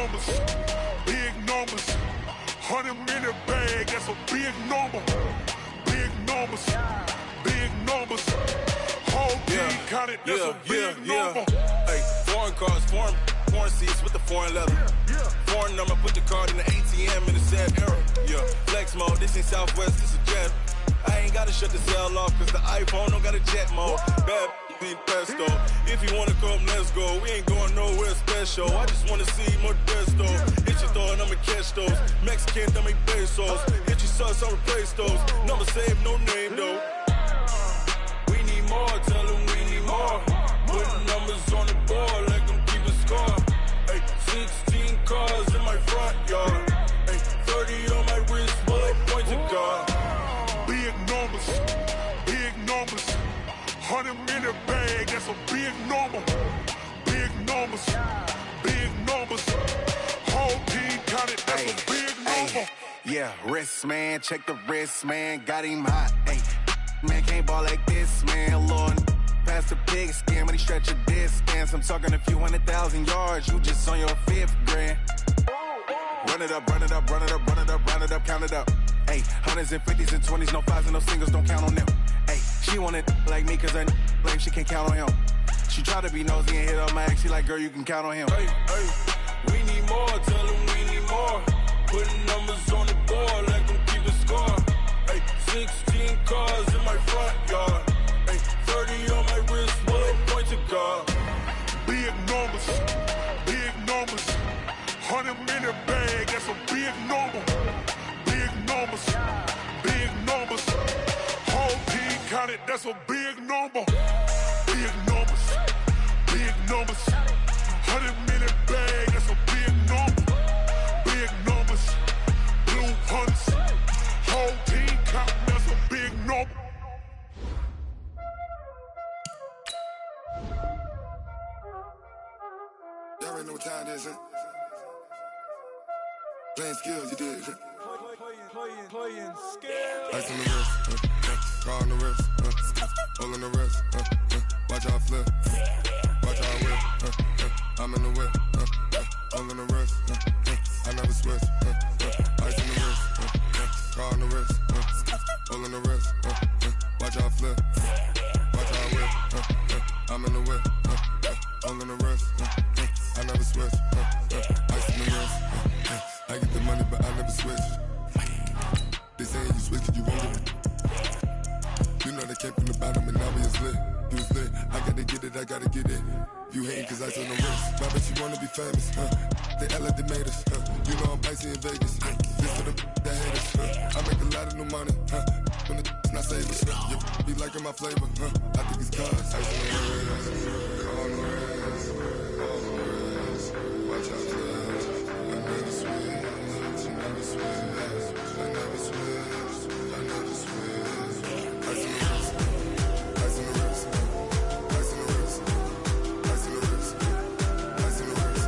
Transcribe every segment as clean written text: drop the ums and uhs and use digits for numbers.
numbers, big numbers. 100-minute bag, that's a big number. Big numbers, big numbers. Whole team counted, that's a big number. Hey, foreign cars, foreign seats with the foreign leather. Foreign number, put the card in the ATM in the sad era. Yeah, flex mode, this ain't Southwest, this is jet. I ain't gotta shut the cell off, cause the iPhone don't got a jet mode. Bad need pesto. If you wanna come, let's go. We ain't going nowhere special. I just wanna see more desto. Hit your throw and I'ma catch those. Mexican, don't make pesos. Hit your sauce, I'll replace those. Number save, no name though. We need more, tell them we need more. Putting numbers on the board, let them keep a score. Hey, 16 cars in my front yard. Hey, 30 on my wrist, bullet points of God. Big numbers, big numbers. 100-minute bag, that's a big number. Big numbers, big numbers. Whole team counted, that's a big number. Yeah, wrist, man, check the wrist, man. Got him hot, ayy. Man, can't ball like this, man. Lord, past the pig skin when he stretch a distance. I'm talking a few 100,000 yards. You just on your 5th grand. Run it up, run it up, run it up, run it up, run it up, count it up. Ayy, 100s and 50s and 20s, no 5s and no singles, don't count on them. Ayy, she wanted like me cause her blame, she can't count on him. She tried to be nosy and hit up my ex, she like, girl, you can count on him. Hey, we need more, tell them we need more. Putting numbers on the board, let them keep a score. Hey, 16 cars in my front yard. Hey, 30 on my wrist, bullet point to God. Big numbers, big numbers. 100-minute bag, that's a big number. Big numbers, big numbers. Whole team counted, that's a big number. Big numbers, big numbers. 100-minute bag, that's a big number. Big numbers, blue hunts. Whole team counting, that's a big number. Y'all already know what time it is, huh? Playing skills, you did. Playing skills. Ice on the wrist, car on the wrist, hole in the wrist, watch how I flip, watch how I whip, I'm in the whip, hole in the wrist, I never switch, ice on the wrist, car on the wrist, hole in the wrist, watch how I flip, watch how I whip, I'm in the whip, hole in the wrist, I never switch, ice on the wrist, I get the money but I never switch. They saying you switch, you won't get it. You know they came from the bottom and now we is lit. You was lit, I gotta get it, I gotta get it. You hating cause I on the wrist. My bitch, you wanna be famous, They act like they made us, You know I'm icy in Vegas, This for the that hate us, I make a lot of new money, When the not savers, You be liking my flavor, I think it's cause ice on the wrist, on the wrist, on the wrist. Watch out, please. I never switch, I never switch. I never switch, I never switch. Ice in the wrist, ice in the wrist, ice in the wrist, ice in the wrist, ice in the wrist,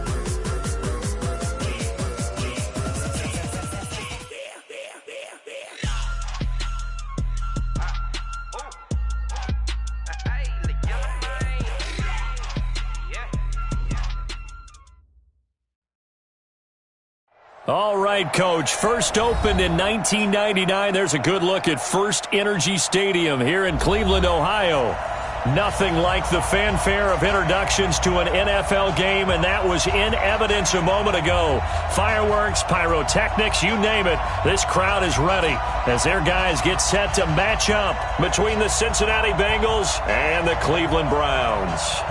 All right, Coach. First opened in 1999. There's a good look at First Energy Stadium here in Cleveland, Ohio. Nothing like the fanfare of introductions to an NFL game, and that was in evidence a moment ago. Fireworks, pyrotechnics, you name it. This crowd is ready as their guys get set to match up between the Cincinnati Bengals and the Cleveland Browns.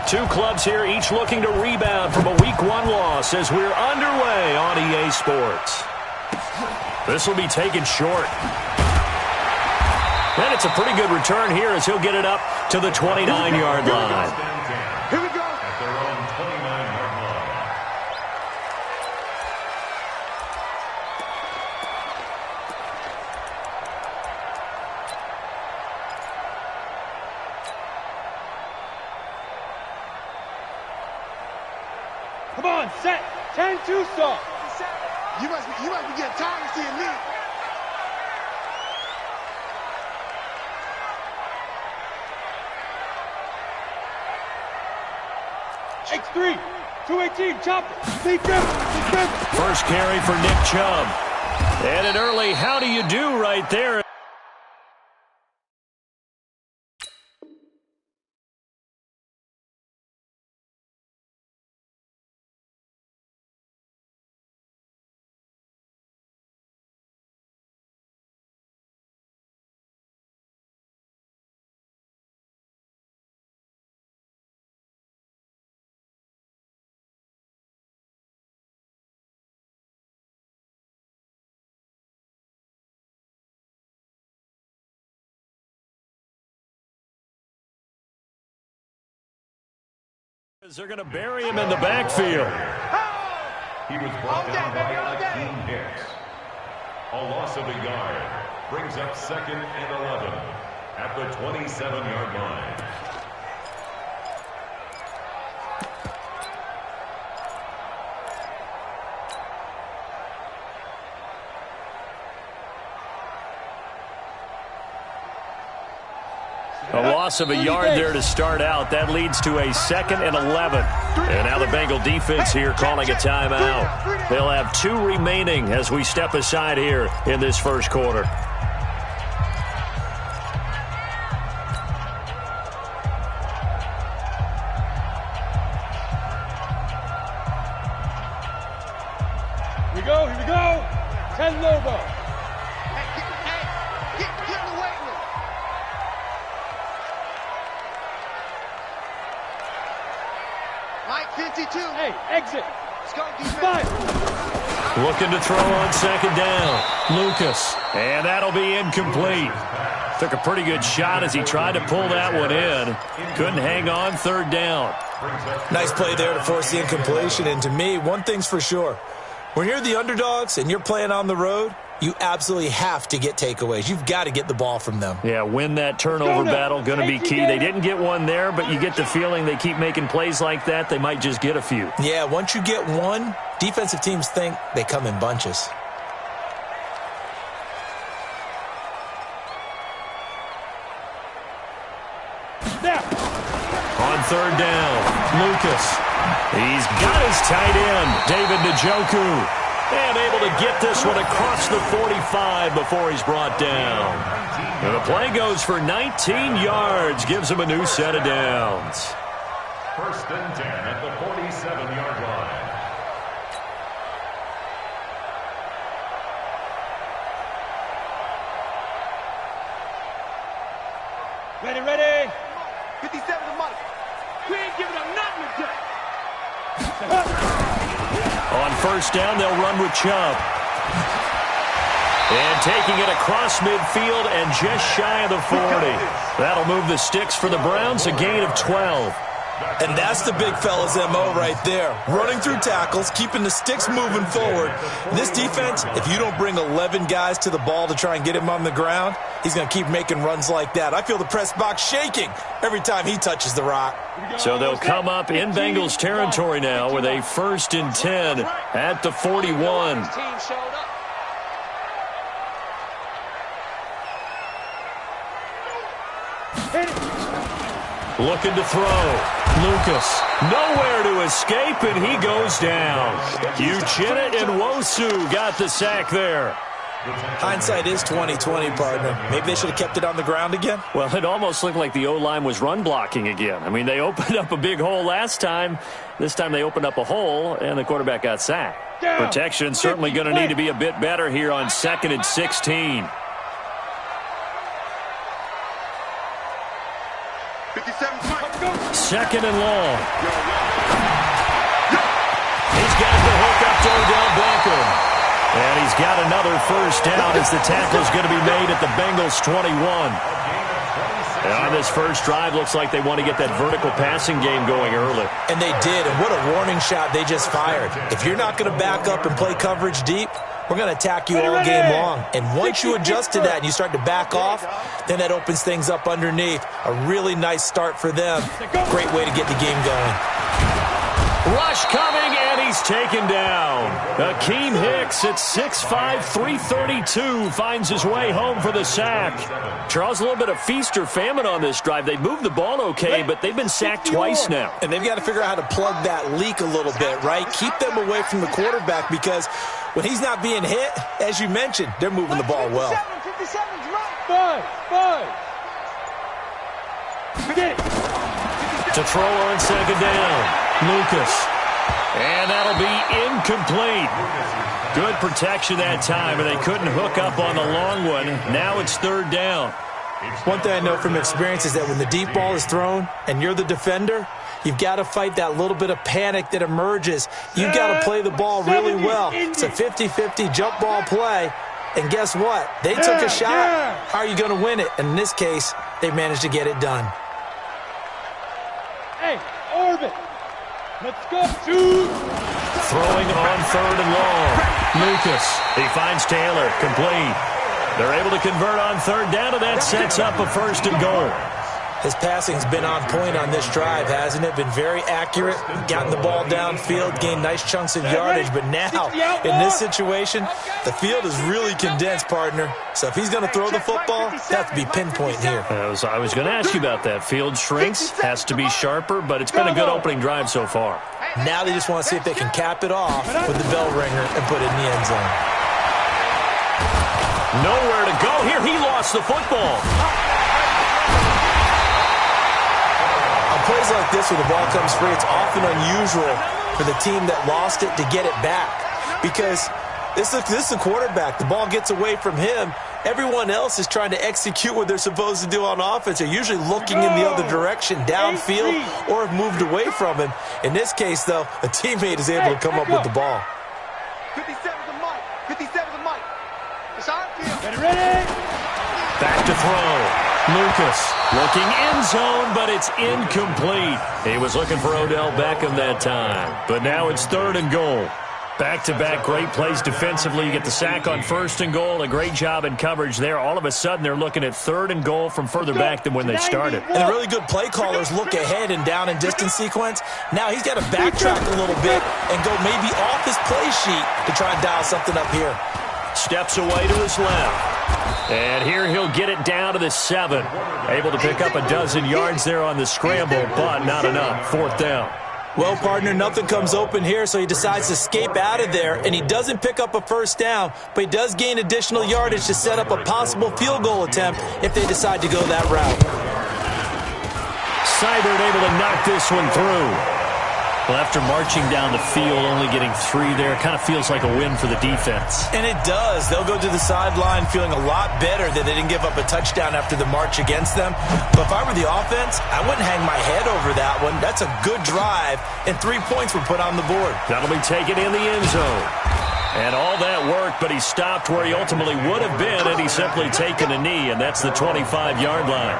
Two clubs here, each looking to rebound from a Week 1 loss as we're underway on EA Sports. This will be taken short. And it's a pretty good return here as he'll get it up to the 29-yard line. Here we go. At their own 29-yard line. Come on, set. 10-2 stop. You must be getting tired of seeing me. X3, 218, chop it. Lead them. First carry for Nick Chubb. And an early how do you do right there. They're going to bury him in the backfield. He was brought down by Akeem Hicks. A loss of a yard brings up 2nd and 11 at the 27-yard line. A loss of a yard there to start out. That leads to a 2nd and 11. And now the Bengal defense here calling a timeout. They'll have 2 remaining as we step aside here in this first quarter. Here we go. 10 Lobo. Get in the way with it. Mike 52. Hey, exit. Let's go, defense. 5. Looking to throw on 2nd down. Lucas. And that'll be incomplete. Took a pretty good shot as he tried to pull that one in. Couldn't hang on 3rd down. Nice play there to force the incompletion. And to me, one thing's for sure. When you're the underdogs and you're playing on the road, you absolutely have to get takeaways. You've got to get the ball from them. Yeah, win that turnover battle, going to be key. They didn't get one there, but you get the feeling they keep making plays like that, they might just get a few. Yeah, once you get one, defensive teams think they come in bunches. On 3rd down, Lucas. He's got his tight end, David Njoku. And able to get this one across the 45 before he's brought down. And the play goes for 19 yards, gives him a new set of downs. 1st and 10 at the 47-yard line. Ready. 57 to Mike. We ain't giving up nothing today. On 1st down, they'll run with Chubb. And taking it across midfield and just shy of the 40. That'll move the sticks for the Browns, a gain of 12. And that's the big fella's MO right there. Running through tackles, keeping the sticks moving forward. This defense, if you don't bring 11 guys to the ball to try and get him on the ground, he's going to keep making runs like that. I feel the press box shaking every time he touches the rock. So they'll come up in Bengals territory now with a 1st and 10 at the 41. Looking to throw. Lucas. Nowhere to escape, and he goes down. Uchenna and Nwosu got the sack there. Hindsight is 20/20, partner. Maybe they should have kept it on the ground again. Well, it almost looked like the O-line was run blocking again. I mean, they opened up a big hole last time. This time they opened up a hole, and the quarterback got sacked. Protection certainly going to need to be a bit better here on 2nd and 16. 2nd and long. He's got the hook up to Odell Beckham. And he's got another 1st down as the tackle's going to be made at the Bengals 21. And on this first drive, looks like they want to get that vertical passing game going early. And they did, and what a warning shot they just fired. If you're not going to back up and play coverage deep, we're going to attack you all game long. And once you adjust to that and you start to back off, then that opens things up underneath. A really nice start for them. Great way to get the game going. Rush coming, and he's taken down. Akeem Hicks at 6'5", 332 finds his way home for the sack. Charles, a little bit of feast or famine on this drive. They moved the ball okay, but they've been sacked twice now. And they've got to figure out how to plug that leak a little bit, right? Keep them away from the quarterback because when he's not being hit, as you mentioned, they're moving the ball well. 57's right. 5. Forget it. To throw on second down. Lucas. And that'll be incomplete. Good protection that time, and they couldn't hook up on the long one. Now it's third down. One thing I know from experience is that when the deep ball is thrown and you're the defender, you've got to fight that little bit of panic that emerges. You've got to play the ball really well. It's a 50-50 jump ball play. And guess what? They took a shot. How are you going to win it? And in this case, they managed to get it done. Hey, Orbit. Let's go. Shoot. Throwing on third and long. Lucas. He finds Taylor. Complete. They're able to convert on third down, and that sets up a first and goal. His passing's been on point on this drive, hasn't it? Been very accurate, gotten the ball downfield, gained nice chunks of yardage. But now, in this situation, the field is really condensed, partner. So if he's going to throw the football, they have to be pinpoint here. I was going to ask you about that. Field shrinks, has to be sharper, but it's been a good opening drive so far. Now they just want to see if they can cap it off with the bell ringer and put it in the end zone. Nowhere to go here. He lost the football. Plays like this where the ball comes free, it's often unusual for the team that lost it to get it back because this is the quarterback. The ball gets away from him. Everyone else is trying to execute what they're supposed to do on offense. They're usually looking in the other direction, downfield, or have moved away from him. In this case, though, a teammate is able to come up with the ball. 57's the mic. 57's the mic. It's our field. Get ready. Back to throw. Lucas looking end zone, but it's incomplete. He was looking for Odell Beckham that time, but now it's third and goal. Back-to-back great plays defensively. You get the sack on first and goal, a great job in coverage there. All of a sudden, they're looking at third and goal from further back than when they started. And the really good play callers look ahead and down and distance sequence. Now he's got to backtrack a little bit and go maybe off his play sheet to try and dial something up here. Steps away to his left. And here he'll get it down to the 7. Able to pick up a dozen yards there on the scramble, but not enough. Fourth down. Well, partner, nothing comes open here, so he decides to escape out of there, and he doesn't pick up a first down, but he does gain additional yardage to set up a possible field goal attempt if they decide to go that route. Seibert able to knock this one through. Well, after marching down the field, only getting 3 there, kind of feels like a win for the defense. And it does. They'll go to the sideline feeling a lot better that they didn't give up a touchdown after the march against them. But if I were the offense, I wouldn't hang my head over that one. That's a good drive, and 3 points were put on the board. That'll be taken in the end zone. And all that worked, but he stopped where he ultimately would have been had he simply taken a knee, and that's the 25-yard line.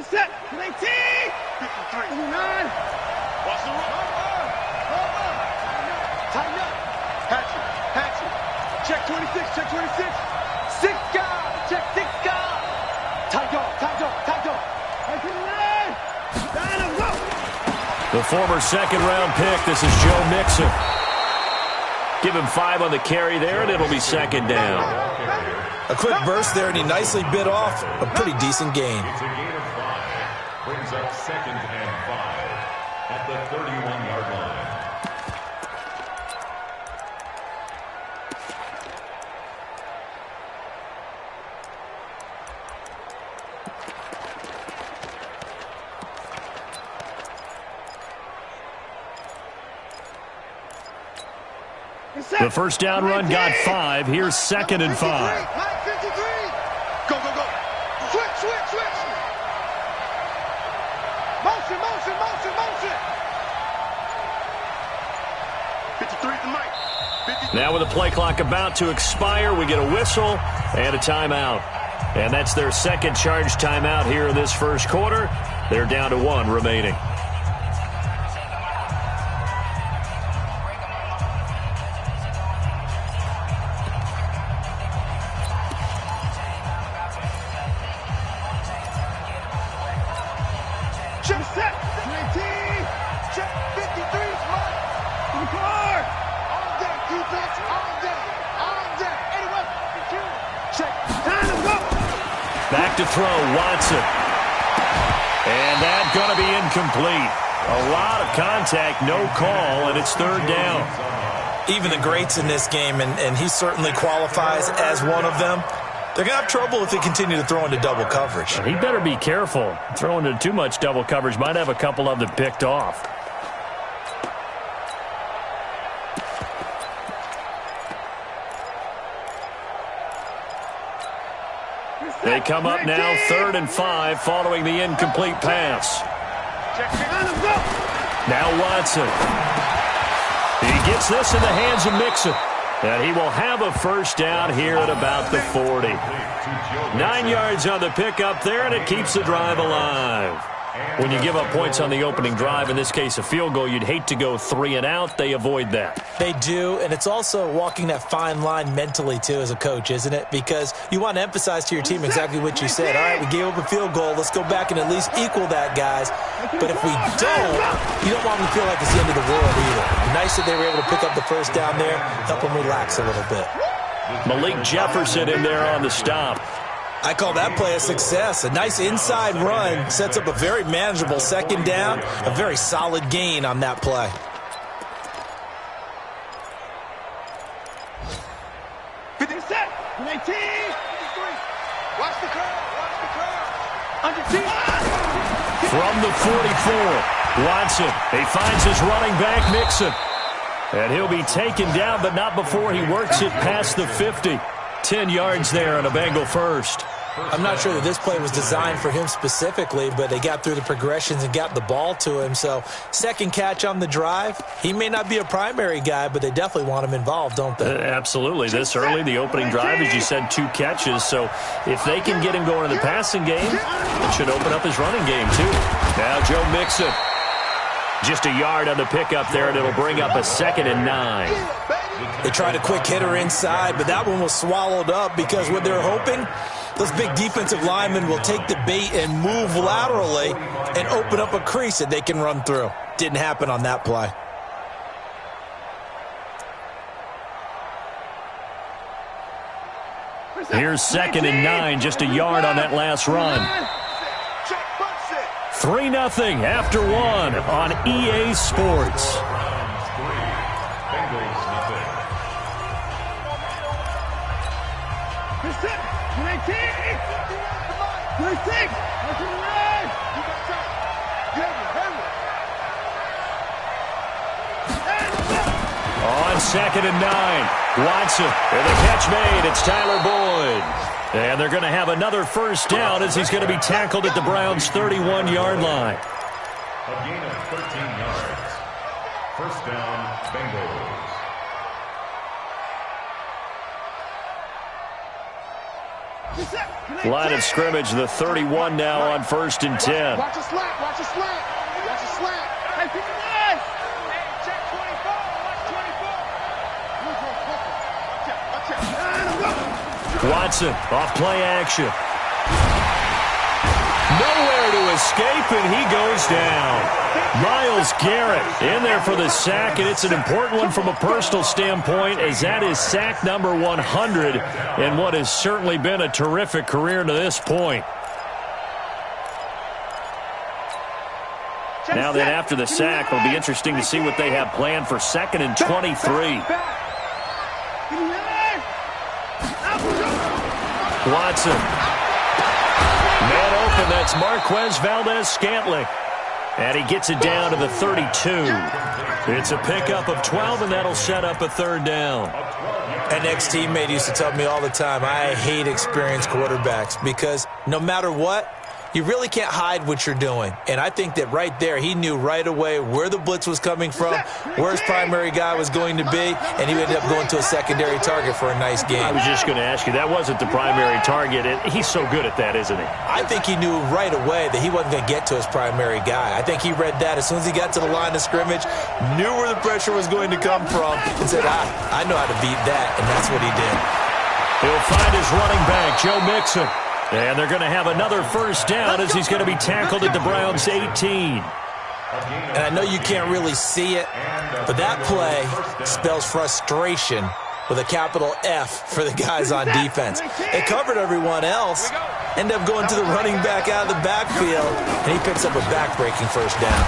Set. 19. 53. 29. Watch the run. Tighten up. Hatchet. Check 26. Check 26. 6 guys. Check 6 guys. Tight dog. The former second-round pick, this is Joe Mixon. Give him 5 on the carry there, and it'll be second down. A quick burst there, and he nicely bit off a pretty decent gain. It's a gain of 5. Brings up second and 5 at the 31-yard line. The first down run got 5. Here's second and 5. 53. Go. Switch. Motion. 53 at the mic. Now with the play clock about to expire, we get a whistle and a timeout. And that's their second charge timeout here in this first quarter. They're down to 1 remaining. Check set. 19. Check 53. Mark. To the car. On deck. Defense. On deck. On deck. Anyone. Check. Time to go. Back to throw. Watson. And that's going to be incomplete. A lot of contact. No call. And it's third down. Even the greats in this game, and he certainly qualifies as one of them, they're going to have trouble if they continue to throw into double coverage. He better be careful. Throwing into too much double coverage might have a couple of them picked off. They come up now 3rd and 5 following the incomplete pass. Now Watson. He gets this in the hands of Mixon. And he will have a first down here at about the 40. 9 yards on the pickup there, and it keeps the drive alive. When you give up points on the opening drive, in this case a field goal, you'd hate to go 3 and out. They avoid that. They do, and it's also walking that fine line mentally, too, as a coach, isn't it? Because you want to emphasize to your team exactly what you said. All right, we gave up a field goal. Let's go back and at least equal that, guys. But if we don't, you don't want them to feel like it's the end of the world either. Nice that they were able to pick up the first down there, help them relax a little bit. Malik Jefferson in there on the stop. I call that play a success. A nice inside run sets up a very manageable second down, a very solid gain on that play. Set. 19. 53. Watch the curve. Watch the curve. Under T. From the 44, Watson. He finds his running back, Mixon. And he'll be taken down, but not before he works it past the 50. 10 yards there on a Bengal first. I'm not sure that this play was designed for him specifically, but they got through the progressions and got the ball to him. So, second catch on the drive. He may not be a primary guy, but they definitely want him involved, don't they? Absolutely. This early, the opening drive, as you said, 2 catches. So, if they can get him going in the passing game, it should open up his running game, too. Now, Joe Mixon. Just a yard on the pickup there, and it'll bring up a 2nd and 9. They tried a quick hitter inside, but that one was swallowed up because what they're hoping, those big defensive linemen will take the bait and move laterally and open up a crease that they can run through. Didn't happen on that play. Here's 2nd and 9, just a yard on that last run. 3-0 after 1 on EA Sports. On 2nd and 9, Watson, and the catch made. It's Tyler Boyd. And they're going to have another first down as he's going to be tackled at the Browns' 31-yard line. A gain of 13 yards. First down, Bengals. Line of scrimmage, the 31 now on 1st and 10. Watch a slant. Watch a slant. Watch a slant. Hey, 59. Hey, check 24. Watch 24. Watson off play action. Nowhere to escape, and he goes down. Myles Garrett in there for the sack, and it's an important one from a personal standpoint, as that is sack number 100 in what has certainly been a terrific career to this point. Now then, after the sack, it'll be interesting to see what they have planned for 2nd and 23. Watson. Man open, that's Marquez Valdez-Scantling. And he gets it down to the 32. It's a pickup of 12, and that'll set up a 3rd down. An ex-teammate used to tell me all the time, I hate experienced quarterbacks because no matter what, you really can't hide what you're doing. And I think that right there, he knew right away where the blitz was coming from, where his primary guy was going to be, and he ended up going to a secondary target for a nice game. I was just going to ask you, that wasn't the primary target, and he's so good at that, isn't he? I think he knew right away that he wasn't going to get to his primary guy. I think he read that as soon as he got to the line of scrimmage, knew where the pressure was going to come from, and said, I know how to beat that, and that's what he did. He'll find his running back, Joe Mixon. And they're going to have another first down as he's going to be tackled at the Browns' 18. And I know you can't really see it, but that play spells frustration with a capital F for the guys on defense. They covered everyone else, end up going to the running back out of the backfield, and he picks up a back-breaking first down.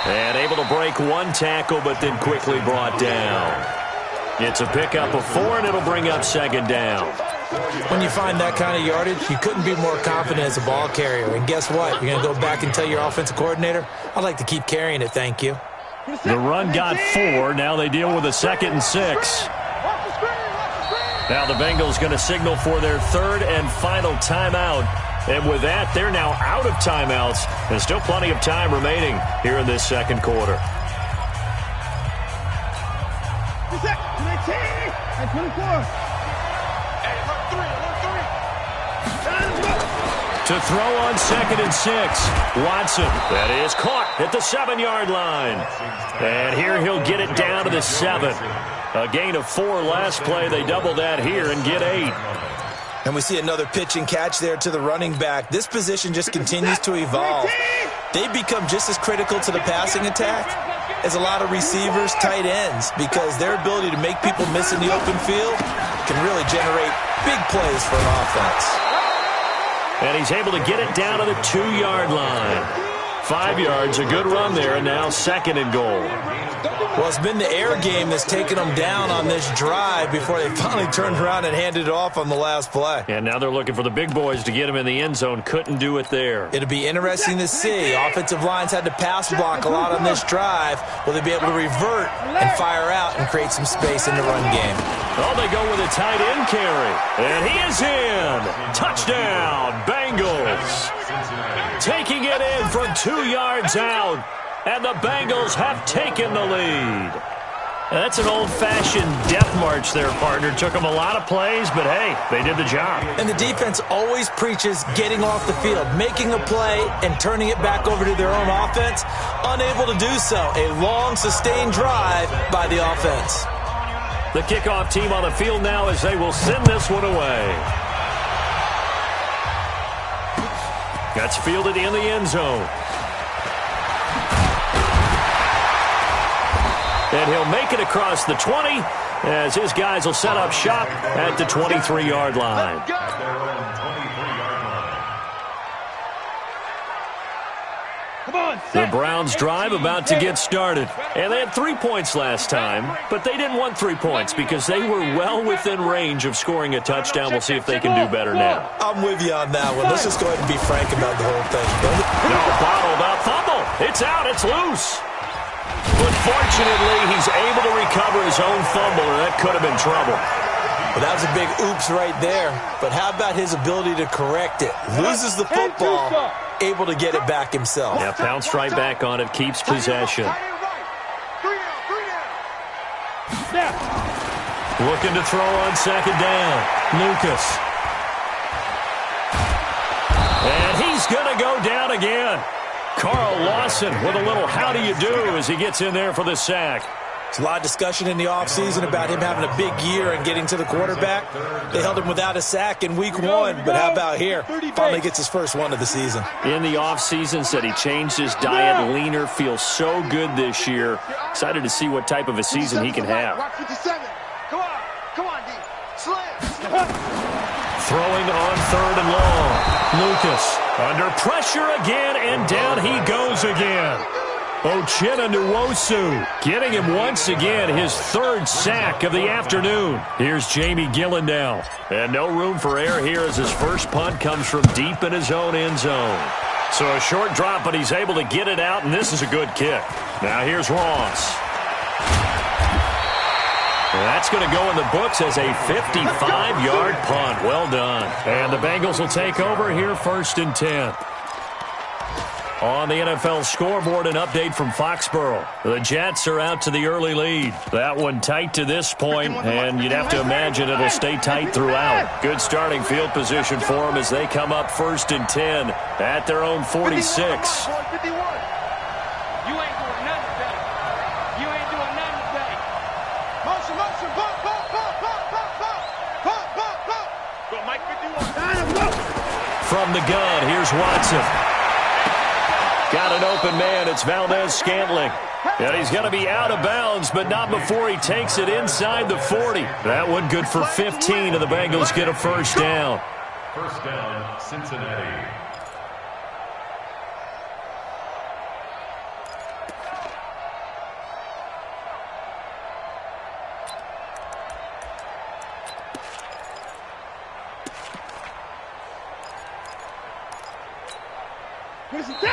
And able to break one tackle, but then quickly brought down. It's a pickup of 4, and it'll bring up second down. When you find that kind of yardage, you couldn't be more confident as a ball carrier. And guess what? You're going to go back and tell your offensive coordinator, I'd like to keep carrying it, thank you. The run got 4. Now they deal with a 2nd and 6. Now the Bengals going to signal for their 3rd and final timeout. And with that, they're now out of timeouts. There's still plenty of time remaining here in this second quarter. 24. To throw on 2nd and 6. Watson. That is caught at the 7-yard line. And here he'll get it down to the 7. A gain of 4 last play. They double that here and get 8. And we see another pitch and catch there to the running back. This position just continues to evolve. They've become just as critical to the passing attack as a lot of receivers, tight ends, because their ability to make people miss in the open field can really generate big plays for an offense. And he's able to get it down to the 2-yard line. 5 yards, a good run there, and now 2nd and goal. Well, it's been the air game that's taken them down on this drive before they finally turned around and handed it off on the last play. And now they're looking for the big boys to get him in the end zone. Couldn't do it there. It'll be interesting to see. Offensive lines had to pass block a lot on this drive. Will they be able to revert and fire out and create some space in the run game? Oh, they go with a tight end carry. And he is in. Touchdown, Bengals. Taking it in from 2 yards out. And the Bengals have taken the lead. That's an old-fashioned death march there, partner. Took them a lot of plays, but hey, they did the job. And the defense always preaches getting off the field, making a play and turning it back over to their own offense. Unable to do so. A long, sustained drive by the offense. The kickoff team on the field now as they will send this one away. That's fielded in the end zone. And he'll make it across the 20 as his guys will set up shop at the 23-yard line. The Browns drive about to get started. And they had 3 points last time, but they didn't want 3 points because they were well within range of scoring a touchdown. We'll see if they can do better now. I'm with you on that one. Let's just go ahead and be frank about the whole thing. No, bottled up fumble. It's out. It's loose. But fortunately, he's able to recover his own fumble, and that could have been trouble. Well, that was a big oops right there. But how about his ability to correct it? Loses the football, able to get it back himself. Yeah, pounced right back on it, keeps possession. Looking to throw on 2nd down. Lucas. And he's going to go down again. Carl Lawson with a little how do you do as he gets in there for the sack. There's a lot of discussion in the offseason about him having a big year and getting to the quarterback. They held him without a sack in week 1, but how about here? Finally gets his first one of the season. In the offseason, said he changed his diet, leaner, feels so good this year. Excited to see what type of a season he can have. Come on, D. Slam. Throwing on 3rd and long. Lucas under pressure again, and down he goes again. Uchenna Nwosu getting him once again his 3rd sack of the afternoon. Here's Jamie Gillen now. And no room for error here as his first punt comes from deep in his own end zone. So a short drop, but he's able to get it out, and this is a good kick. Now here's Ross. That's going to go in the books as a 55-yard punt. Well done. And the Bengals will take over here 1st and 10. On the NFL scoreboard, an update from Foxborough. The Jets are out to the early lead. That one tight to this point, and you'd have to imagine it'll stay tight throughout. Good starting field position for them as they come up 1st and 10 at their own 46. 51. You ain't doing nothing today. You ain't doing nothing today. Motion, motion, bump, bump, bump, bump, bump, bump, bump, bump, bump. Go, Mike 51. From the gun, here's Watson. Got an open man. It's Valdez-Scantling. And he's going to be out of bounds, but not before he takes it inside the 40. That one good for 15, and the Bengals get a first down. First down, Cincinnati.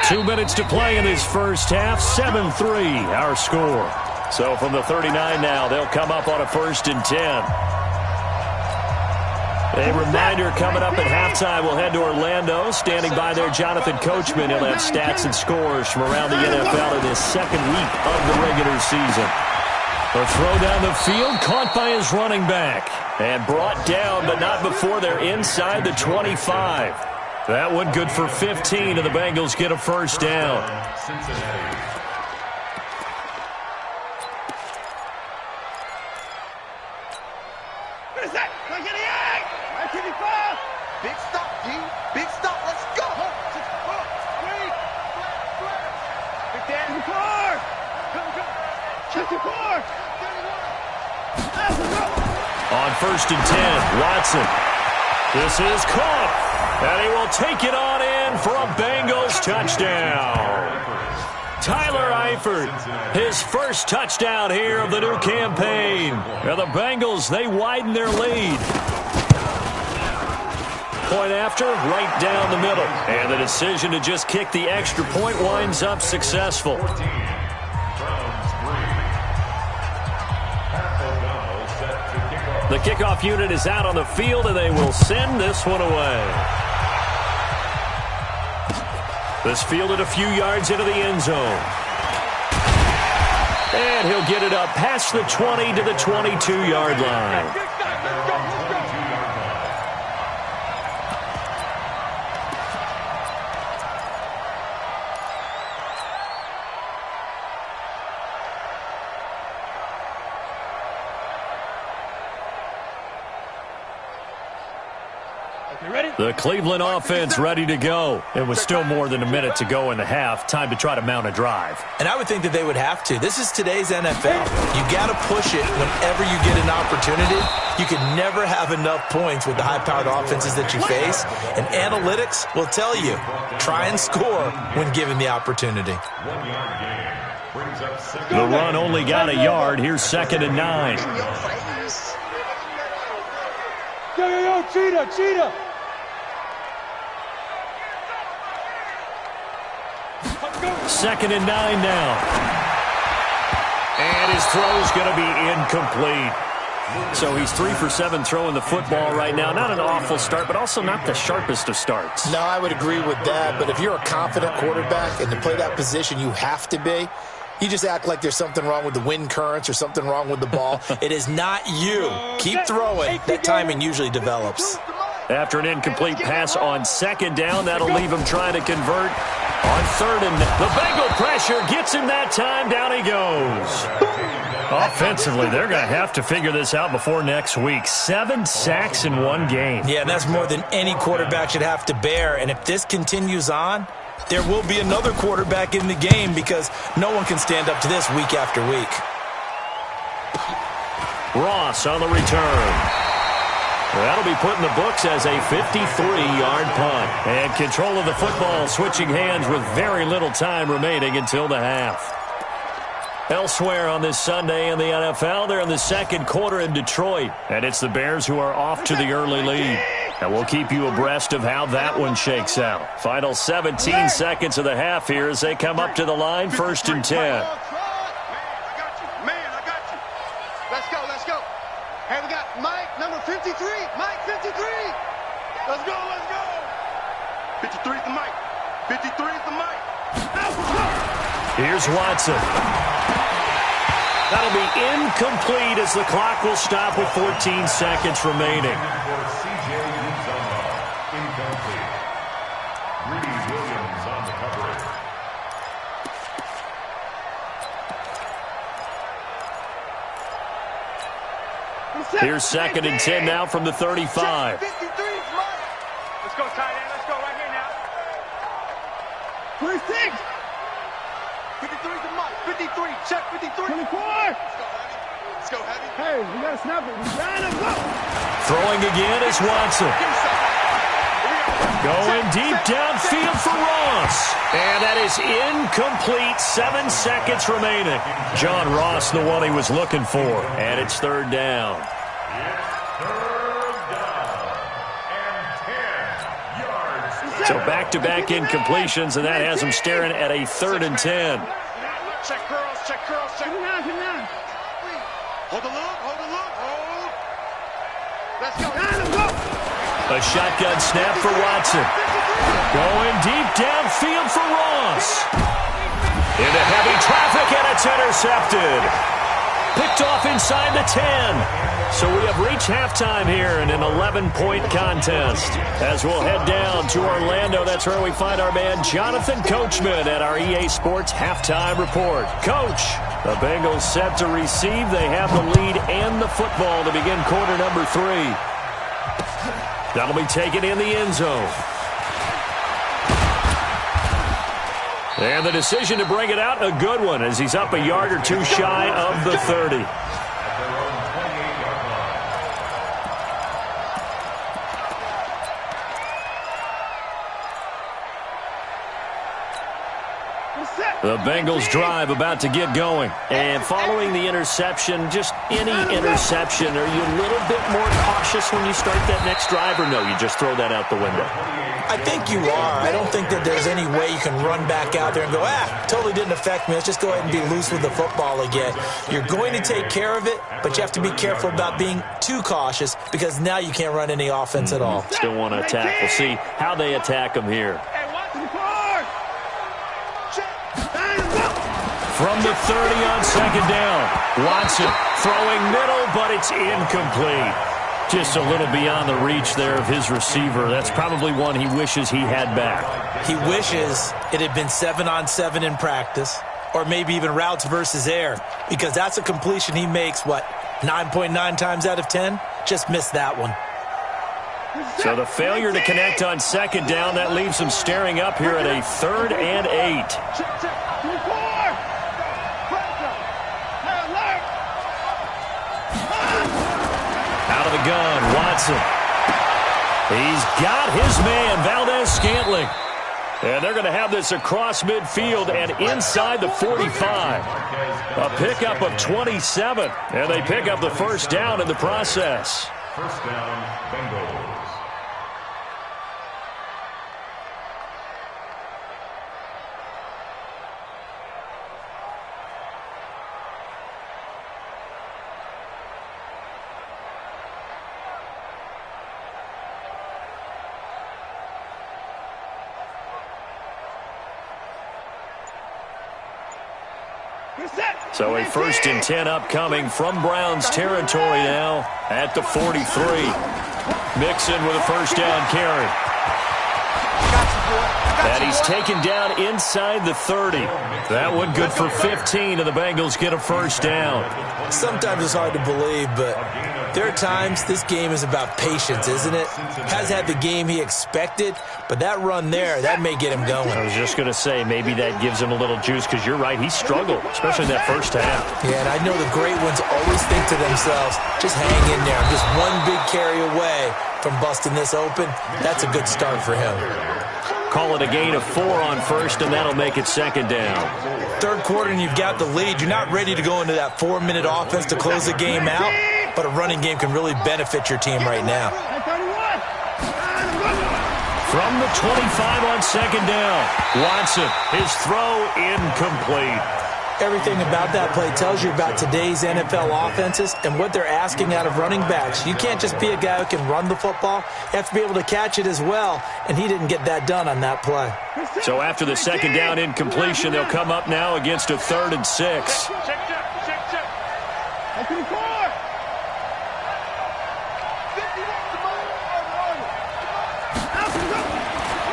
Two minutes to play in this first half. 7-3, our score. So from the 39 now, they'll come up on a 1st and 10. A reminder coming up at halftime, we'll head to Orlando. Standing by there, Jonathan Coachman. He'll have stats and scores from around the NFL in his second week of the regular season. A throw down the field, caught by his running back. And brought down, but not before they're inside the 25. That one good for 15, and the Bengals get a first down. Cincinnati. What is that? 1988! 1985! Big stop, G. Big stop. Let's go. Big Dan. To the car! Check the car! On 1st and 10, Watson. This is caught, and he will take it on in for a Bengals touchdown. Tyler Eifert, his first touchdown here of the new campaign. And the Bengals, they widen their lead. Point after, right down the middle. And the decision to just kick the extra point winds up successful. The kickoff unit is out on the field, and they will send this one away. This fielded a few yards into the end zone. And he'll get it up past the 20 to the 22-yard line. The Cleveland offense ready to go. It was still more than a minute to go in the half. Time to try to mount a drive. And I would think that they would have to. This is today's NFL. You got to push it whenever you get an opportunity. You can never have enough points with the high-powered offenses that you face. And analytics will tell you, try and score when given the opportunity. 1 yard gain brings up second. The run only got a yard. Here's 2nd and 9. Yo, cheetah! 2nd and 9 now. And his throw's going to be incomplete. So he's 3 for 7 throwing the football right now. Not an awful start, but also not the sharpest of starts. No, I would agree with that. But if you're a confident quarterback and to play that position, you have to be. You just act like there's something wrong with the wind currents or something wrong with the ball. It is not you. Keep throwing. That timing usually develops. After an incomplete pass on 2nd down, that'll leave him trying to convert on 3rd and the Bengal pressure gets him that time. Down he goes. Offensively, they're going to have to figure this out before next week. 7 sacks in one game. Yeah, and that's more than any quarterback should have to bear. And if this continues on, there will be another quarterback in the game because no one can stand up to this week after week. Ross on the return. That'll be put in the books as a 53-yard punt. And control of the football switching hands with very little time remaining until the half. Elsewhere on this Sunday in the NFL, they're in the second quarter in Detroit. And it's the Bears who are off to the early lead. And we'll keep you abreast of how that one shakes out. Final 17 seconds of the half here as they come up to the line, 1st and 10. Man, I got you. Let's go. Let's go, let's go. 53 is the mic. 53 is the mic. Here's Watson. That'll be incomplete as the clock will stop with 14 seconds remaining. Incomplete. Greedy Williams on the coverage. Here's 2nd and 10 now from the 35. 53 is mine. Let's go, tight end. Let's go right here now. 26. 53 is the mic. 53. Check 53. 24. Let's go, heavy. Hey, we got to snap it. Go. Throwing again is Watson. Going deep downfield for Ross. And that is incomplete. 7 seconds remaining. John Ross, the one he was looking for. And it's 3rd down. It's 3rd down and 10 yards. So back-to-back incompletions, and that has him staring at a 3rd and 10. Check curls, check curls, check. Hold the look, hold the look, hold. Let's go. A shotgun snap for Watson. Going deep downfield for Ross. Into heavy traffic, and it's intercepted. Picked off inside the 10. So we have reached halftime here in an 11-point contest. As we'll head down to Orlando, that's where we find our man Jonathan Coachman at our EA Sports Halftime Report. Coach, the Bengals set to receive. They have the lead and the football to begin quarter number 3. That'll be taken in the end zone. And the decision to bring it out, a good one, as he's up a yard or two shy of the 30. The Bengals drive about to get going. And following the interception, just any interception, are you a little bit more cautious when you start that next drive, or no, you just throw that out the window? I think you are. I don't think that there's any way you can run back out there and go, totally didn't affect me. Let's just go ahead and be loose with the football again. You're going to take care of it, but you have to be careful about being too cautious because now you can't run any offense at all. Still want to attack. We'll see how they attack them here. From the 30 on 2nd down. Watson throwing middle, but it's incomplete. Just a little beyond the reach there of his receiver. That's probably one he wishes he had back. He wishes it had been 7-on-7 in practice, or maybe even routes versus air, because that's a completion he makes, 9.9 times out of 10? Just missed that one. So the failure to connect on 2nd down, that leaves him staring up here at a 3rd and 8. Out of the gun, Watson. He's got his man, Valdez-Scantling. And they're going to have this across midfield and inside the 45. A pickup of 27. And they pick up the 1st down in the process. 1st down, Bengals. So a 1st and 10 upcoming from Browns territory now at the 43. Mixon with a 1st down carry. And he's taken down inside the 30. That one good for 15, and the Bengals get a 1st down. Sometimes it's hard to believe, but there are times this game is about patience, isn't it? Has had the game he expected, but that run there, that may get him going. I was just going to say, maybe that gives him a little juice, because you're right, he struggled, especially in that 1st half. Yeah, and I know the great ones always think to themselves, just hang in there. I'm just one big carry away from busting this open. That's a good start for him. Call it a gain of 4 on 1st, and that'll make it 2nd down. 3rd quarter, and you've got the lead. You're not ready to go into that 4-minute offense to close the game out, but a running game can really benefit your team right now. From the 25 on 2nd down, Watson, his throw incomplete. Everything about that play tells you about today's NFL offenses and what they're asking out of running backs. You can't just be a guy who can run the football. You have to be able to catch it as well, and he didn't get that done on that play. So after the second down incompletion, they'll come up now against a 3rd and 6.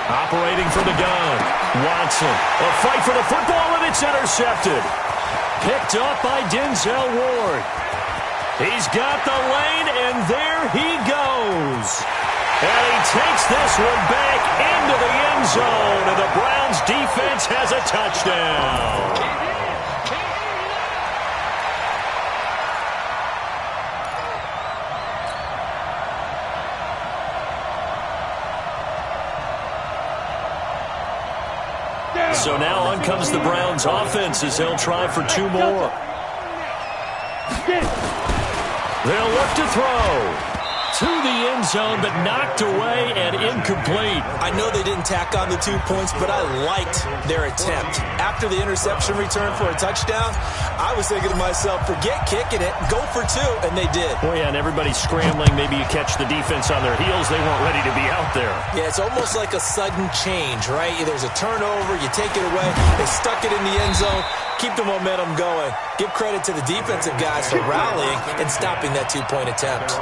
Operating from the gun, Watson. A fight for the football, and it's intercepted. Picked up by Denzel Ward. He's got the lane, and there he goes. And he takes this one back into the end zone, and the Browns defense has a touchdown. So now on comes the Browns offense as they'll try for 2 more. They'll look to throw. To the end zone, but knocked away and incomplete. I know they didn't tack on the 2 points, but I liked their attempt. After the interception return for a touchdown, I was thinking to myself, forget kicking it, go for 2, and they did. Oh, yeah, and everybody's scrambling. Maybe you catch the defense on their heels. They weren't ready to be out there. Yeah, it's almost like a sudden change, right? There's a turnover, you take it away, they stuck it in the end zone, keep the momentum going. Give credit to the defensive guys for rallying and stopping that 2-point attempt.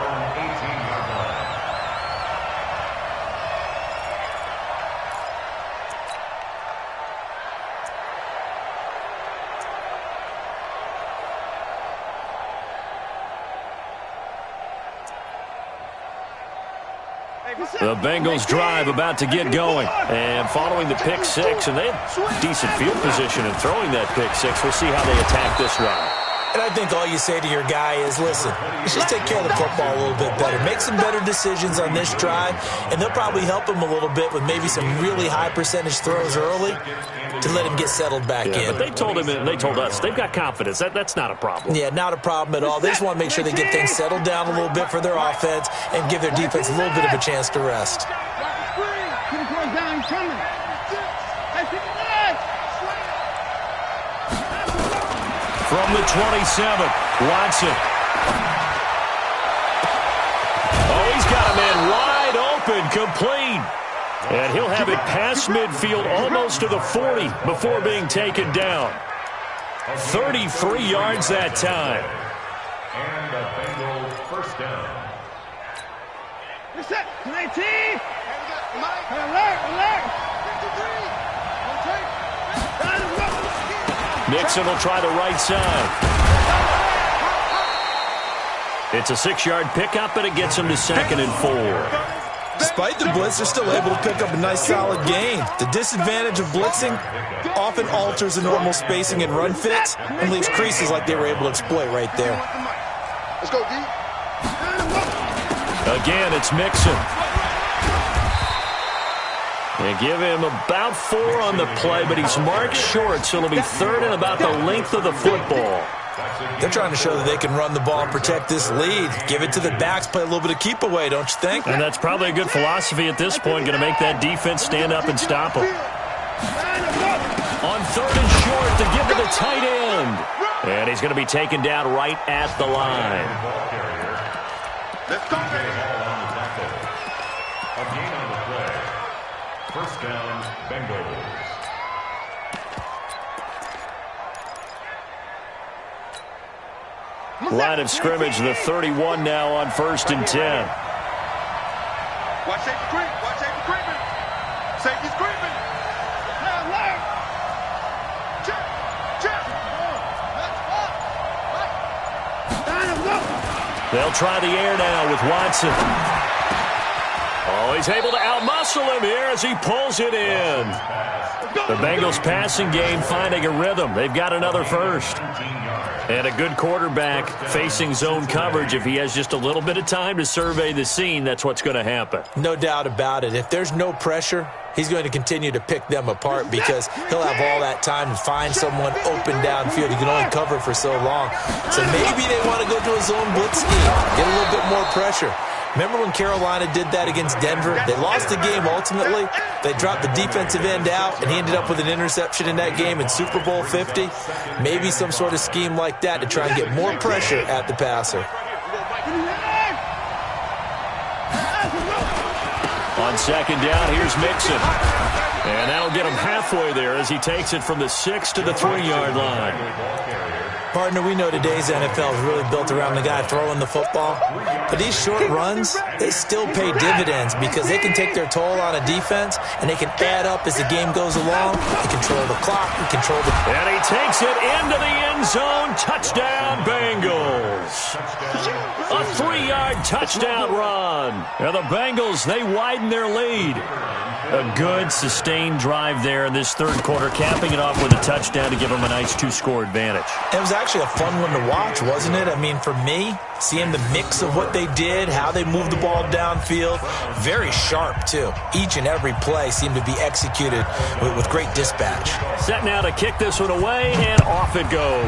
The Bengals drive about to get going. And following the pick 6, and they have decent field position in throwing that pick 6. We'll see how they attack this drive. And I think all you say to your guy is, listen, let's just take care of the football a little bit better. Make some better decisions on this drive, and they'll probably help him a little bit with maybe some really high percentage throws early to let him get settled back in. But they told him and they told us they've got confidence. That's not a problem. Yeah, not a problem at all. They just want to make sure they get things settled down a little bit for their offense and give their defense a little bit of a chance to rest. From the 27, Watson. Oh, he's got a man wide open, complete. And he'll have it past midfield almost to the 40 before being taken down. 33 yards that time. And a Bengals first down. Reset. 19. Alert, alert. 53. Nixon will try the right side. It's a 6-yard pickup, and it gets him to 2nd and 4. Despite the blitz, they're still able to pick up a nice, solid gain. The disadvantage of blitzing often alters the normal spacing and run fits and leaves creases like they were able to exploit right there. Let's go, D. Again, it's Mixon. They give him about 4 on the play, but he's marked short, so it'll be 3rd and about the length of the football. They're trying to show that they can run the ball and protect this lead. Give it to the backs, play a little bit of keep away, don't you think? And that's probably a good philosophy at this point, going to make that defense stand up and stop them. On 3rd and short to give to the tight end. And he's going to be taken down right at the line. Let's go, A gain on the play. First down, Bengals. Line of scrimmage, the 31 now on 1st and 10. Watch safety creep. Watch safety creeping. Safety's creeping. Left. Check. Check. They'll try the air now with Watson. Oh, he's able to outmuscle him here as he pulls it in. The Bengals passing game finding a rhythm. They've got another first. And a good quarterback facing zone coverage. If he has just a little bit of time to survey the scene, that's what's going to happen. No doubt about it. If there's no pressure, he's going to continue to pick them apart because he'll have all that time to find someone open downfield. He can only cover for so long. So maybe they want to go to a zone blitz scheme, get a little bit more pressure. Remember when Carolina did that against Denver? They lost the game ultimately. They dropped the defensive end out, and he ended up with an interception in that game in Super Bowl 50. Maybe some sort of scheme like that to try and get more pressure at the passer. On second down, here's Mixon. And that'll get him halfway there as he takes it from the 6 to the 3-yard line. Partner, we know today's NFL is really built around the guy throwing the football. But these short runs, they still pay dividends because they can take their toll on a defense, and they can add up as the game goes along. They control the clock. They control the... And he takes it into the end zone. Touchdown, Bengals. A 3-yard touchdown run. And the Bengals, they widen their lead. A good, sustained drive there in this third quarter, capping it off with a touchdown to give them a nice 2-score advantage. It was actually a fun one to watch, wasn't it? I mean, for me, seeing the mix of what they did, how they moved the ball downfield, very sharp, too. Each and every play seemed to be executed with great dispatch. Set now to kick this one away, and off it goes.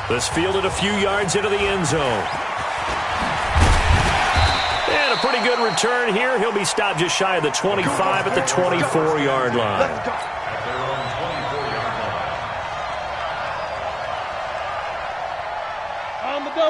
This fielded a few yards into the end zone. And a pretty good return here. He'll be stopped just shy of the 25 at the 24-yard line.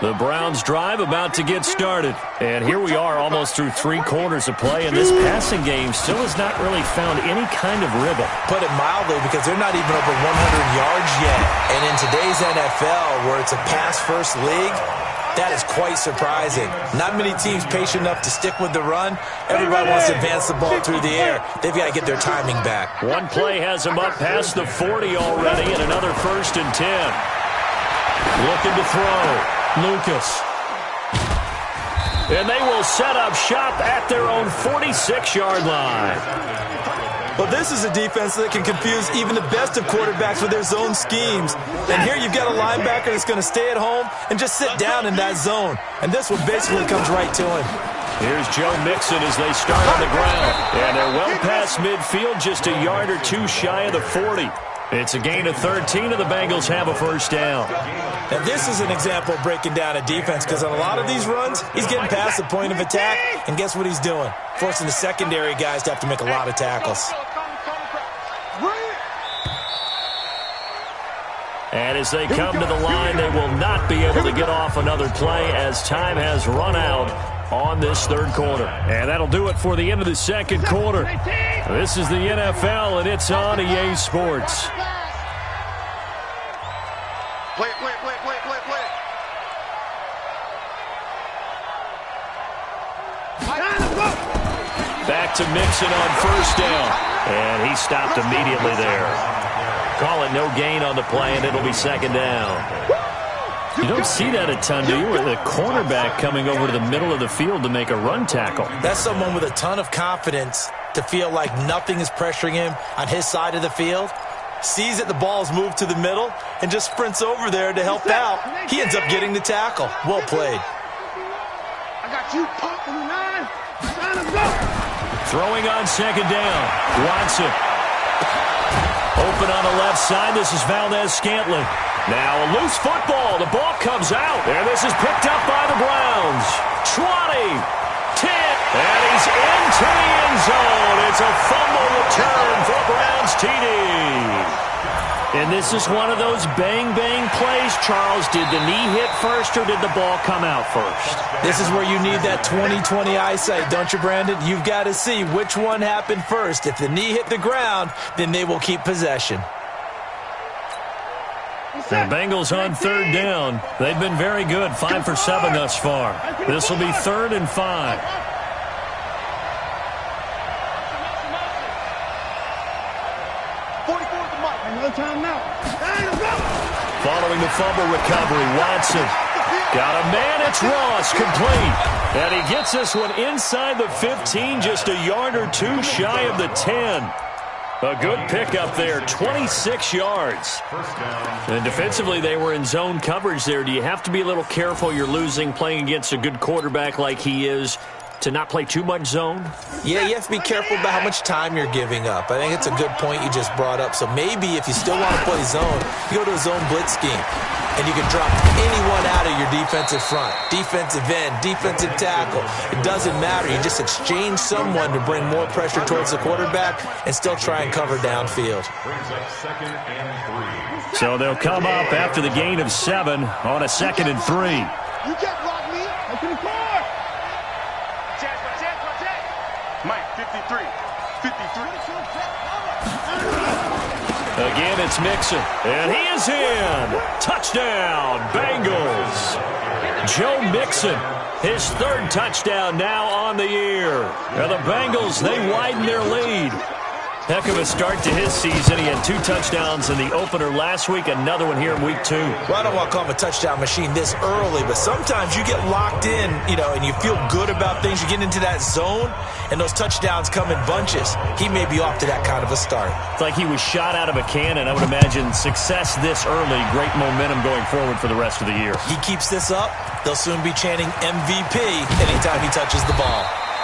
The Browns drive about to get started. And here we are almost through 3 quarters of play, and this passing game still has not really found any kind of rhythm. Put it mildly, because they're not even over 100 yards yet. And in today's NFL, where it's a pass-first league, that is quite surprising. Not many teams patient enough to stick with the run. Everybody wants to advance the ball through the air. They've got to get their timing back. One play has them up past the 40 already, and another 1st and 10. Looking to throw. Lucas. And they will set up shop at their own 46-yard line. Well, this is a defense that can confuse even the best of quarterbacks with their zone schemes. And here you've got a linebacker that's going to stay at home and just sit down in that zone. And this one basically comes right to him. Here's Joe Mixon as they start on the ground. And they're well past midfield, just a yard or 2 shy of the 40. It's a gain of 13, and the Bengals have a 1st down. Now, this is an example of breaking down a defense, because on a lot of these runs, he's getting past the point of attack, and guess what he's doing? Forcing the secondary guys to have to make a lot of tackles. And as they come to the line, they will not be able to get off another play as time has run out on this third quarter. And that'll do it for the end of the second quarter. This is the NFL, and it's on EA Sports. Play. Back to Mixon on 1st down. And he stopped immediately there. Call it no gain on the play, and it'll be 2nd down. You don't see that a ton, do you? With a cornerback coming over to the middle of the field to make a run tackle. That's someone with a ton of confidence to feel like nothing is pressuring him on his side of the field. Sees that the ball's moved to the middle and just sprints over there to help out. He ends up getting the tackle. Well played. I got you, pump in the 9. Sign him up. Throwing on 2nd down. Watson. Open on the left side. This is Valdez-Scantling. Now a loose football. The ball comes out. And this is picked up by the Browns. 20, 10, and he's into the end zone. It's a fumble return for Browns TD. And this is one of those bang-bang plays, Charles. Did the knee hit first, or did the ball come out first? This is where you need that 20/20 eyesight, don't you, Brandon? You've got to see which one happened first. If the knee hit the ground, then they will keep possession. The Bengals on 3rd down. They've been very good, 5 for 7 thus far. This will be 3rd and 5. Following the fumble recovery, Watson. Got a man, it's Ross, complete. And he gets this one inside the 15, just a yard or 2 shy of the 10. A good pickup there, 26 yards. And defensively, they were in zone coverage there. Do you have to be a little careful? You're losing playing against a good quarterback like he is to not play too much zone? Yeah, you have to be careful about how much time you're giving up. I think it's a good point you just brought up. So maybe if you still want to play zone, you go to a zone blitz scheme. and you can drop anyone out of your defensive front. Defensive end, defensive tackle. It doesn't matter. You just exchange someone to bring more pressure towards the quarterback and still try and cover downfield. Brings up 2nd and 3. So they'll come up after the gain of 7 on a 2nd and 3. You can't block me. Open the car. Mike, 53. 53. Again, it's Mixon, and he is in. Touchdown, Bengals. Joe Mixon, his 3rd touchdown now on the year. And the Bengals, they widen their lead. Heck of a start to his season. He had 2 touchdowns in the opener last week, another one here in week 2. Well, I don't want to call him a touchdown machine this early, but sometimes you get locked in, and you feel good about things. You get into that zone, and those touchdowns come in bunches. He may be off to that kind of a start. It's like he was shot out of a cannon. I would imagine success this early, great momentum going forward for the rest of the year. He keeps this up, they'll soon be chanting MVP anytime he touches the ball.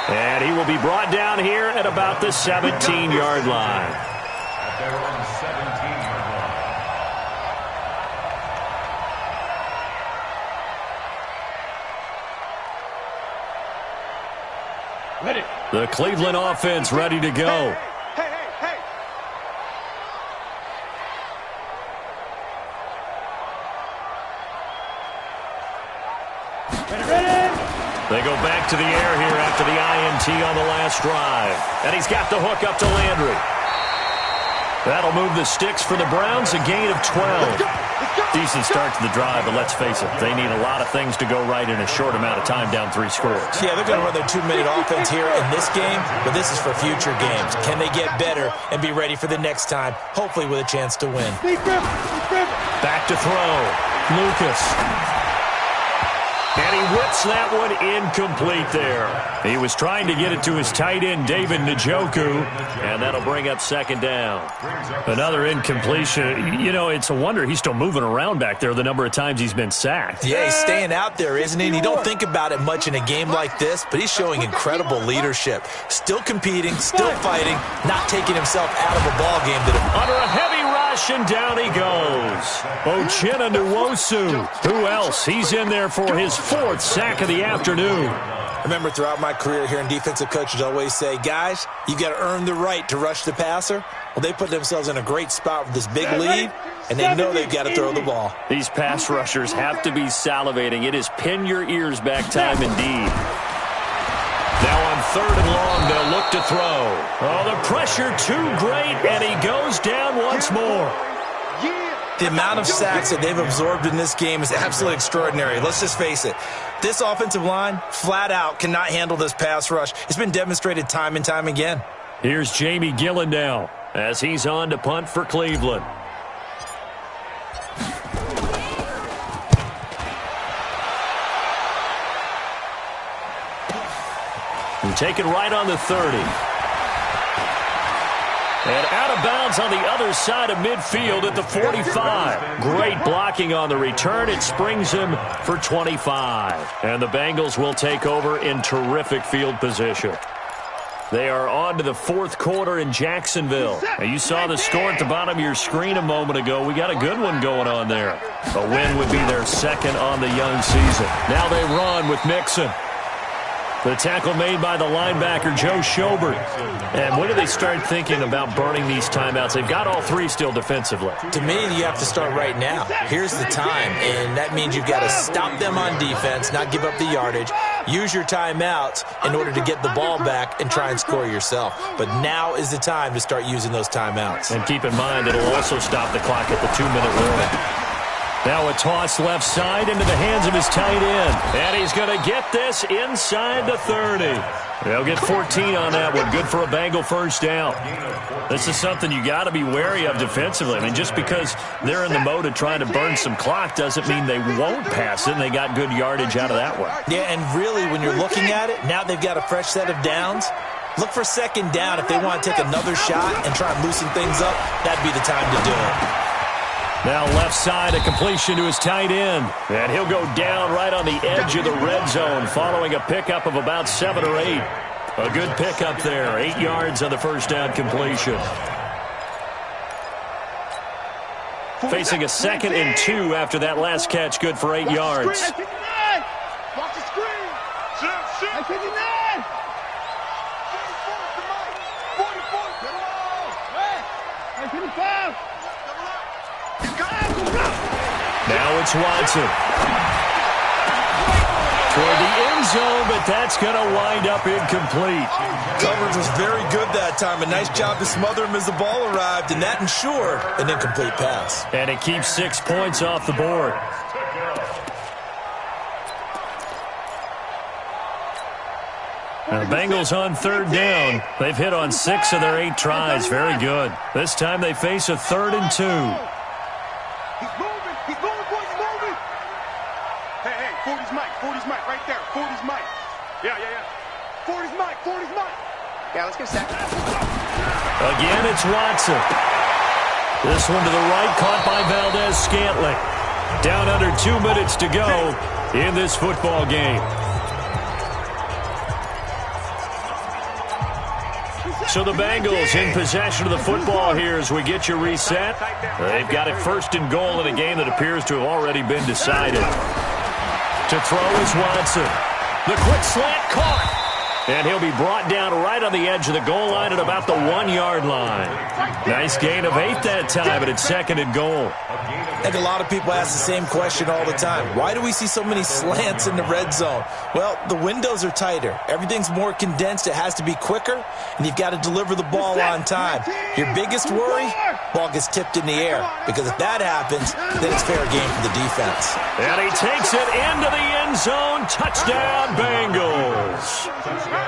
And he will be brought down here at about the 17-yard line. At their own 17-yard line. Ready. The Cleveland offense ready to go. Hey. Ready. They go back to the air here after the INT on the last drive. And he's got the hook up to Landry. That'll move the sticks for the Browns, a gain of 12. Decent start to the drive, but let's face it, they need a lot of things to go right in a short amount of time, down 3 scores. Yeah, they're going to run their 2-minute offense here in this game, but this is for future games. Can they get better and be ready for the next time, hopefully with a chance to win? Back to throw. Lucas. And he whips that one incomplete there. He was trying to get it to his tight end, David Njoku, and that'll bring up 2nd down. Another incompletion. It's a wonder he's still moving around back there the number of times he's been sacked. Yeah, he's staying out there, isn't he? And you don't think about it much in a game like this, but he's showing incredible leadership. Still competing, still fighting, not taking himself out of a ball game. Under a heavy rush, and down he goes. Uchenna Nwosu. Who else? He's in there for his 4th sack of the afternoon. I remember throughout my career hearing defensive coaches always say, guys, you got to earn the right to rush the passer. Well, they put themselves in a great spot with this big lead, and they know they've got to throw the ball. These pass rushers have to be salivating. It is pin your ears back time indeed. Now on 3rd and long, they'll look to throw. Oh, the pressure too great, and he goes down once more. The amount of sacks that they've absorbed in this game is absolutely extraordinary. Let's just face it. This offensive line, flat out, cannot handle this pass rush. It's been demonstrated time and time again. Here's Jamie Gillen now as he's on to punt for Cleveland. And taken right on the 30. And out of bounds on the other side of midfield at the 45. Great blocking on the return. It springs him for 25. And the Bengals will take over in terrific field position. They are on to the 4th quarter in Jacksonville. Now, you saw the score at the bottom of your screen a moment ago. We got a good one going on there. A win would be their 2nd on the young season. Now they run with Mixon. The tackle made by the linebacker, Joe Schobert. And when do they start thinking about burning these timeouts? They've got all 3 still defensively. To me, you have to start right now. Here's the time, and that means you've got to stop them on defense, not give up the yardage. Use your timeouts in order to get the ball back and try and score yourself. But now is the time to start using those timeouts. And keep in mind, it'll also stop the clock at the 2-minute warning. Now a toss left side into the hands of his tight end. And he's going to get this inside the 30. They'll get 14 on that one. Good for a Bengal 1st down. This is something you got to be wary of defensively. I mean, just because they're in the mode of trying to burn some clock doesn't mean they won't pass it, and they got good yardage out of that one. Yeah, and really, when you're looking at it, now they've got a fresh set of downs. Look for 2nd down. If they want to take another shot and try and loosen things up, that'd be the time to do it. Now left side, a completion to his tight end. And he'll go down right on the edge of the red zone following a pickup of about 7 or 8. A good pickup there. 8 yards on the 1st down completion. facing a 2nd and 2 after that last catch, good for 8 yards. Watch the screen. Shoot. 59. 44. Now it's Watson. Toward the end zone, but that's going to wind up incomplete. Coverage was very good that time. A nice job to smother him as the ball arrived, and that ensured an incomplete pass. And it keeps 6 points off the board. Now the Bengals on 3rd down. They've hit on 6 of their 8 tries. Very good. This time they face a 3rd and 2. He's moving, boys, he's moving. Hey, 40's Mike, right there. 40's Mike. Yeah. 40's Mike. Yeah, let's get a sack. Again, it's Watson. This one to the right, caught by Valdez-Scantling. Down under 2 minutes to go in this football game. So the Bengals in possession of the football here as we get you reset. They've got it 1st and goal in a game that appears to have already been decided. To throw is Watson. The quick slant caught. And he'll be brought down right on the edge of the goal line at about the 1-yard line. Nice gain of 8 that time, but it's 2nd and goal. I think a lot of people ask the same question all the time. Why do we see so many slants in the red zone? Well, the windows are tighter. Everything's more condensed. It has to be quicker, and you've got to deliver the ball on time. Your biggest worry? Ball gets tipped in the air, because if that happens, then it's fair game for the defense. And he takes it into the end zone. Touchdown, Bengals.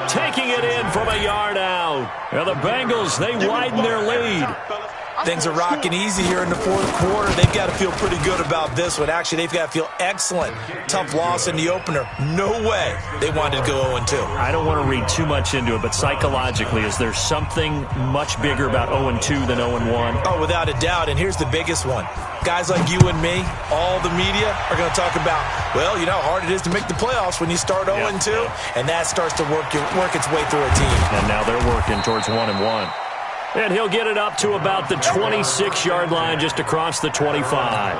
Taking it in from a yard out. Now the Bengals, they widen their lead. Things are rocking easy here in the 4th quarter. They've got to feel pretty good about this one. Actually, they've got to feel excellent. Tough loss in the opener. No way they wanted to go 0-2. I don't want to read too much into it, but psychologically, is there something much bigger about 0-2 than 0-1? Oh, without a doubt, and here's the biggest one. Guys like you and me, all the media, are going to talk about, well, you know how hard it is to make the playoffs when you start 0-2, and that starts to work its way through a team. And now they're working towards 1-1. And he'll get it up to about the 26-yard line, just across the 25.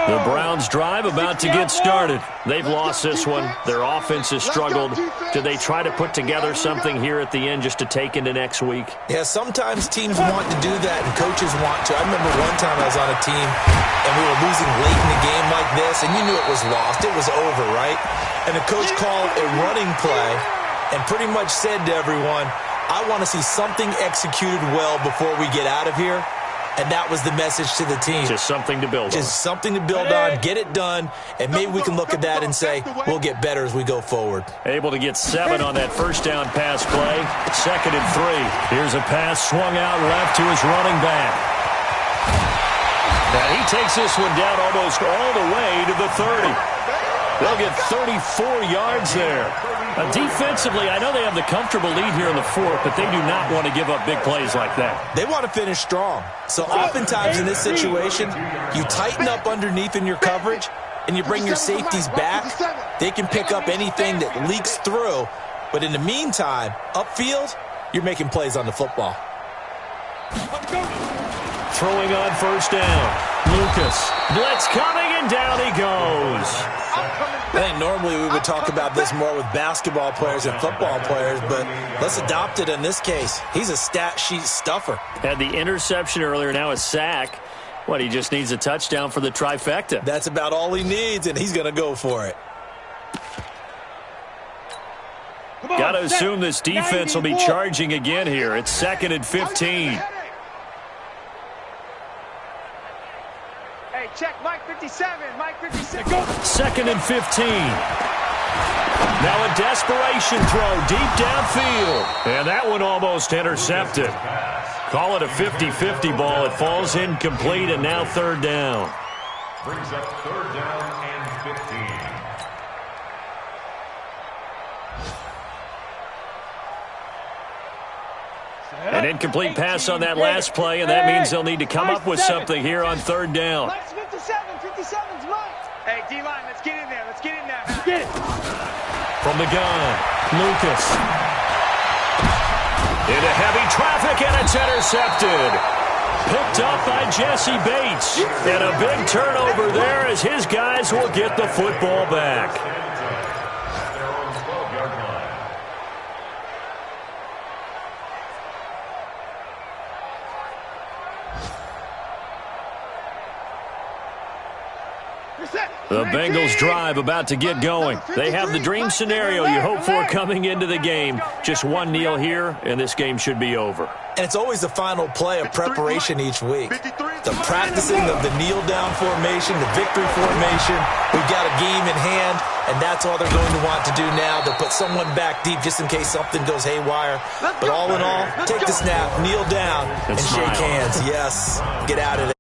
The Browns drive about to get started. They've lost this one. Their offense has struggled. Do they try to put together something here at the end just to take into next week? Yeah, sometimes teams want to do that and coaches want to. I remember one time I was on a team and we were losing late in the game like this, and you knew it was lost. It was over, right? And the coach called a running play and pretty much said to everyone, I want to see something executed well before we get out of here. And that was the message to the team. Just something to build on. Just something to build on, get it done, and maybe we can look at that and say, we'll get better as we go forward. Able to get 7 on that first down pass play. 2nd and 3. Here's a pass swung out left to his running back. Now he takes this one down almost all the way to the 30. They'll get 34 yards there. Defensively, I know they have the comfortable lead here in the 4th, but they do not want to give up big plays like that. They want to finish strong. So oftentimes in this situation, you tighten up underneath in your coverage, and you bring your safeties back. They can pick up anything that leaks through. But in the meantime, upfield, you're making plays on the football. Throwing on first down. Lucas. Blitz coming, and down he goes. I think normally we would talk about this more with basketball players and football players, but let's adopt it in this case. He's a stat sheet stuffer. Had the interception earlier, now a sack. What, he just needs a touchdown for the trifecta. That's about all he needs, and he's going to go for it. Got to assume this defense will be charging again here. It's 2nd and 15. Check, Mike 57, Mike 57. 2nd and 15. Now a desperation throw deep downfield. And that one almost intercepted. Call it a 50-50 ball. It falls incomplete, and now 3rd down. Brings up 3rd down and 15. An incomplete pass on that last play, and that means they'll need to come up with something here on 3rd down. 57's Mike. Hey, D-line, let's get in there. Let's get in there. Get it. From the gun, Lucas. Into heavy traffic, and it's intercepted. Picked up by Jesse Bates. And a big turnover there as his guys will get the football back. The Bengals drive about to get going. They have the dream scenario you hope for coming into the game. Just one kneel here, and this game should be over. And it's always the final play of preparation each week. The practicing of the kneel-down formation, the victory formation. We've got a game in hand, and that's all they're going to want to do now. They'll put someone back deep just in case something goes haywire. But all in all, take the snap, kneel down, and shake hands. Yes, get out of there.